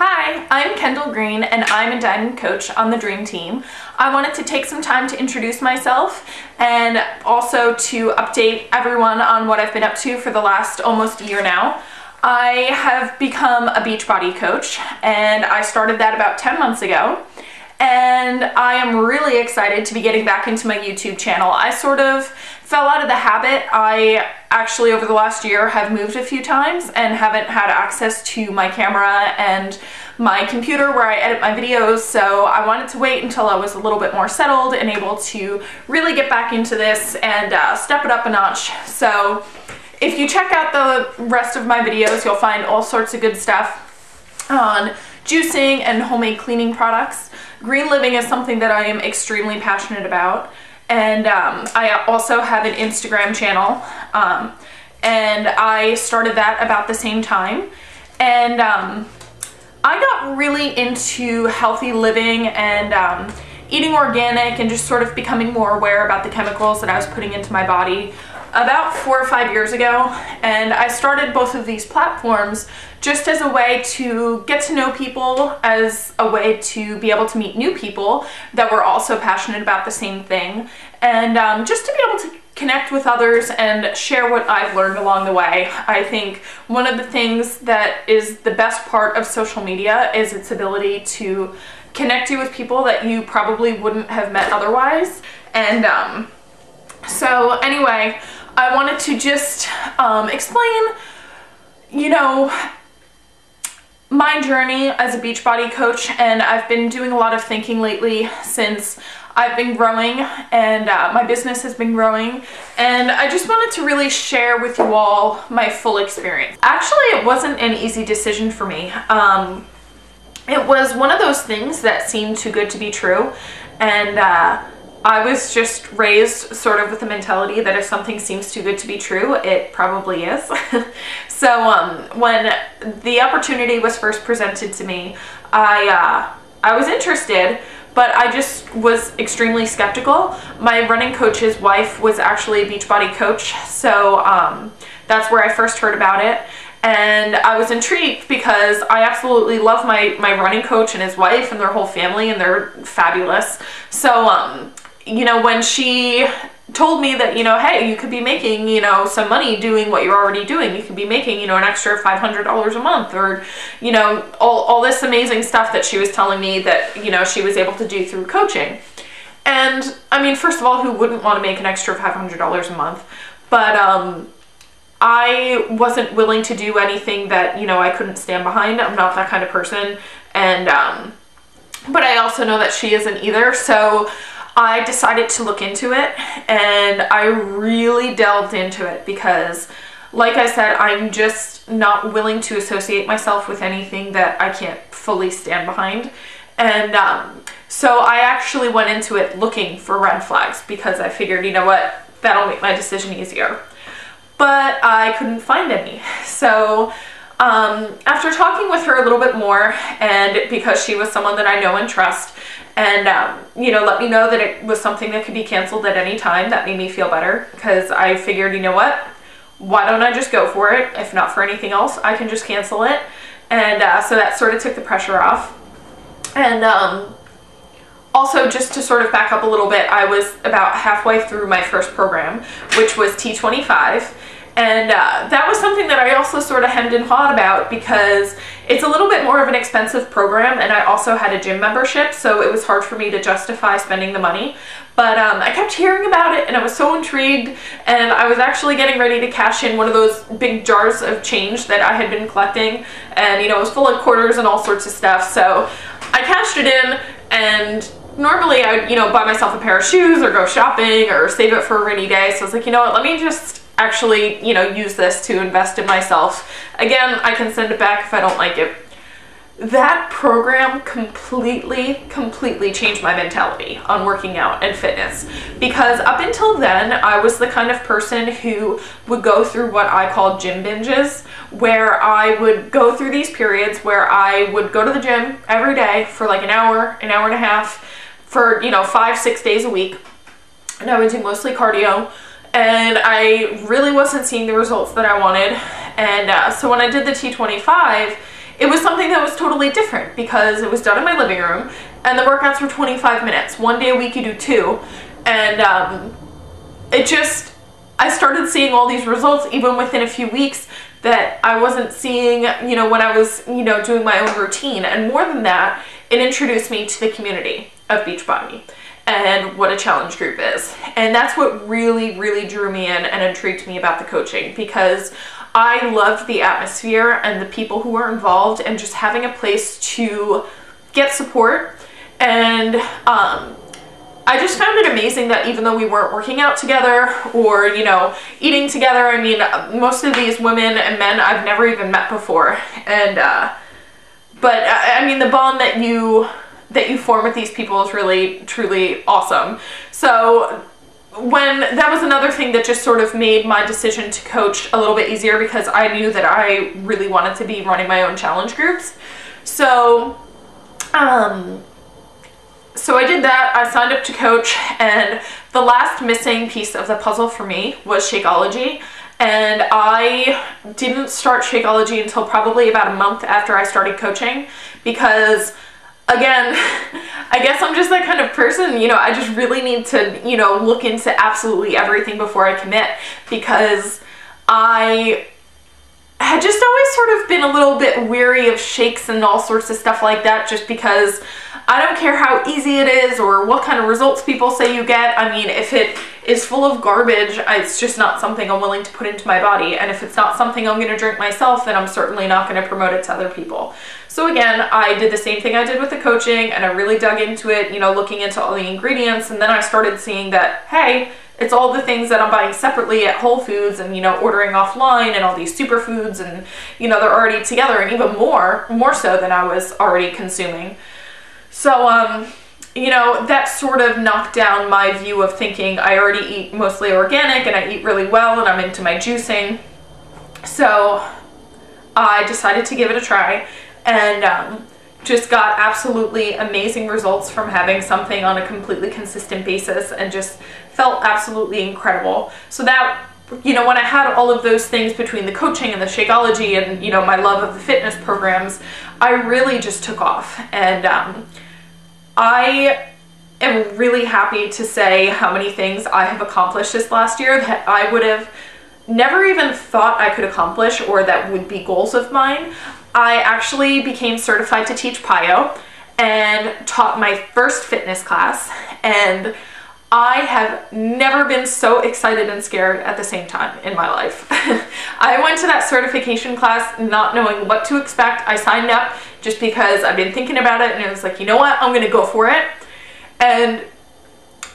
Hi, I'm Kendall Green and I'm a diamond coach on the Dream Team. I wanted to take some time to introduce myself and also to update everyone on what I've been up to for the last almost year now. I have become a Beachbody coach and I started that about 10 months ago. And I am really excited to be getting back into my YouTube channel. I sort of fell out of the habit. I actually over the last year have moved a few times and haven't had access to my camera and my computer where I edit my videos, so I wanted to wait until I was a little bit more settled and able to really get back into this and step it up a notch. So if you check out the rest of my videos, you'll find all sorts of good stuff on juicing and homemade cleaning products. Green living is something that I am extremely passionate about, and I also have an Instagram channel, and I started that about the same time, and I got really into healthy living and eating organic and just sort of becoming more aware about the chemicals that I was putting into my body about 4 or 5 years ago, and I started both of these platforms just as a way to get to know people, as a way to be able to meet new people that were also passionate about the same thing, and just to be able to connect with others and share what I've learned along the way. I think one of the things that is the best part of social media is its ability to connect you with people that you probably wouldn't have met otherwise. And so anyway, I wanted to just explain, you know, my journey as a Beachbody coach, and I've been doing a lot of thinking lately since I've been growing and my business has been growing, and I just wanted to really share with you all my full experience. Actually, it wasn't an easy decision for me. It was one of those things that seemed too good to be true, and I was just raised sort of with the mentality that if something seems too good to be true, it probably is. So when the opportunity was first presented to me, I was interested, but I just was extremely skeptical. My running coach's wife was actually a Beachbody coach, so that's where I first heard about it. And I was intrigued because I absolutely love my running coach and his wife and their whole family, and they're fabulous. So you know, when she told me that, you know, hey, you could be making, you know, some money doing what you're already doing. You could be making, you know, an extra $500 a month, or, you know, all this amazing stuff that she was telling me that, you know, she was able to do through coaching. And I mean, first of all, who wouldn't want to make an extra $500 a month? But I wasn't willing to do anything that, you know, I couldn't stand behind. I'm not that kind of person. And but I also know that she isn't either. So I decided to look into it, and I really delved into it because, like I said, I'm just not willing to associate myself with anything that I can't fully stand behind. And so I actually went into it looking for red flags because I figured, you know what, that'll make my decision easier. But I couldn't find any. So after talking with her a little bit more, and because she was someone that I know and trust, and you know, let me know that it was something that could be canceled at any time, that made me feel better, because I figured, you know what, why don't I just go for it? If not for anything else, I can just cancel it. And so that sort of took the pressure off. And also, just to sort of back up a little bit, I was about halfway through my first program, which was T25. And that was something that I also sort of hemmed and hawed about because it's a little bit more of an expensive program, and I also had a gym membership, so it was hard for me to justify spending the money. But I kept hearing about it, and I was so intrigued, and I was actually getting ready to cash in one of those big jars of change that I had been collecting, and you know, it was full of quarters and all sorts of stuff. So I cashed it in, and normally I would, you know, buy myself a pair of shoes or go shopping or save it for a rainy day. So I was like, you know what, let me just actually, you know, use this to invest in myself. Again, I can send it back if I don't like it. That program completely changed my mentality on working out and fitness, because up until then, I was the kind of person who would go through what I call gym binges, where I would go through these periods where I would go to the gym every day for like an hour and a half for, you know, 5-6 days a week, and I would do mostly cardio. And I really wasn't seeing the results that I wanted. And so when I did the T25, it was something that was totally different because it was done in my living room and the workouts were 25 minutes. One day a week you do 2. And I started seeing all these results even within a few weeks that I wasn't seeing, you know, when I was, you know, doing my own routine. And more than that, it introduced me to the community of Beachbody and what a challenge group is. And that's what really, really drew me in and intrigued me about the coaching, because I loved the atmosphere and the people who were involved and just having a place to get support. And I just found it amazing that even though we weren't working out together or, you know, eating together, I mean, most of these women and men I've never even met before. And, but I mean, the bond that you form with these people is really, truly awesome. So that was another thing that just sort of made my decision to coach a little bit easier, because I knew that I really wanted to be running my own challenge groups. So, so I did that. I signed up to coach, and the last missing piece of the puzzle for me was Shakeology. And I didn't start Shakeology until probably about a month after I started coaching, because again, I guess I'm just that kind of person, you know, I just really need to, you know, look into absolutely everything before I commit, because I had just always sort of been a little bit weary of shakes and all sorts of stuff like that, just because I don't care how easy it is or what kind of results people say you get. I mean, if it is full of garbage, it's just not something I'm willing to put into my body. And if it's not something I'm going to drink myself, then I'm certainly not going to promote it to other people. So again, I did the same thing I did with the coaching, and I really dug into it, you know, looking into all the ingredients. And then I started seeing that, hey, it's all the things that I'm buying separately at Whole Foods and, you know, ordering offline, and all these superfoods, and, you know, they're already together, and even more so than I was already consuming. So, you know, that sort of knocked down my view of thinking I already eat mostly organic and I eat really well and I'm into my juicing. So I decided to give it a try, and just got absolutely amazing results from having something on a completely consistent basis, and just felt absolutely incredible. So that, you know, when I had all of those things between the coaching and the Shakeology and, you know, my love of the fitness programs, I really just took off. And I am really happy to say how many things I have accomplished this last year that I would have never even thought I could accomplish, or that would be goals of mine. I actually became certified to teach PiYo and taught my first fitness class, and I have never been so excited and scared at the same time in my life. I went to that certification class not knowing what to expect. I signed up just because I've been thinking about it, and it was like, you know what, I'm gonna go for it. And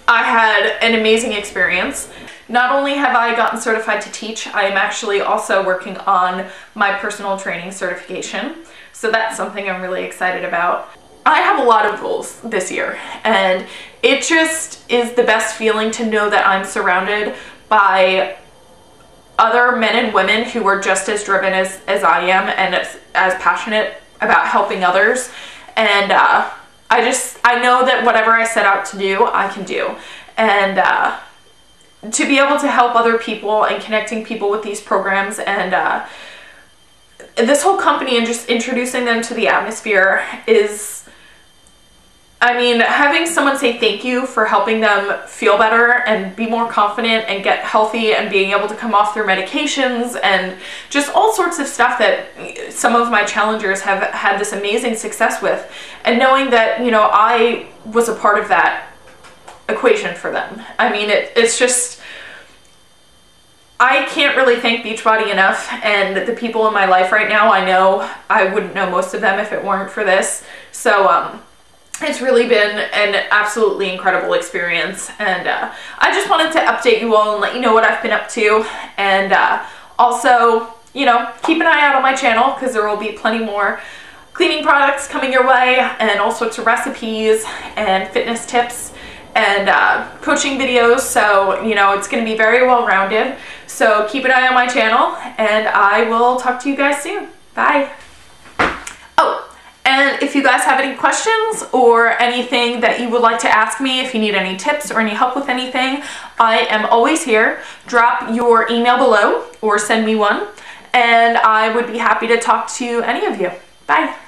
I had an amazing experience. Not only have I gotten certified to teach, I am actually also working on my personal training certification. So that's something I'm really excited about. I have a lot of goals this year, and it just is the best feeling to know that I'm surrounded by other men and women who are just as driven as I am, and as passionate about helping others. And I know that whatever I set out to do, I can do. And to be able to help other people and connecting people with these programs, and this whole company, and just introducing them to the atmosphere is, I mean, having someone say thank you for helping them feel better and be more confident and get healthy and being able to come off their medications and just all sorts of stuff that some of my challengers have had this amazing success with, and knowing that, you know, I was a part of that equation for them. I mean, it's just, I can't really thank Beachbody enough, and the people in my life right now, I know I wouldn't know most of them if it weren't for this. So it's really been an absolutely incredible experience, and I just wanted to update you all and let you know what I've been up to, and also, you know, keep an eye out on my channel, because there will be plenty more cleaning products coming your way, and all sorts of recipes and fitness tips and coaching videos. So, you know, it's going to be very well rounded. So keep an eye on my channel, and I will talk to you guys soon. Bye. Oh, and if you guys have any questions or anything that you would like to ask me, if you need any tips or any help with anything, I am always here. Drop your email below or send me one, and I would be happy to talk to any of you. Bye.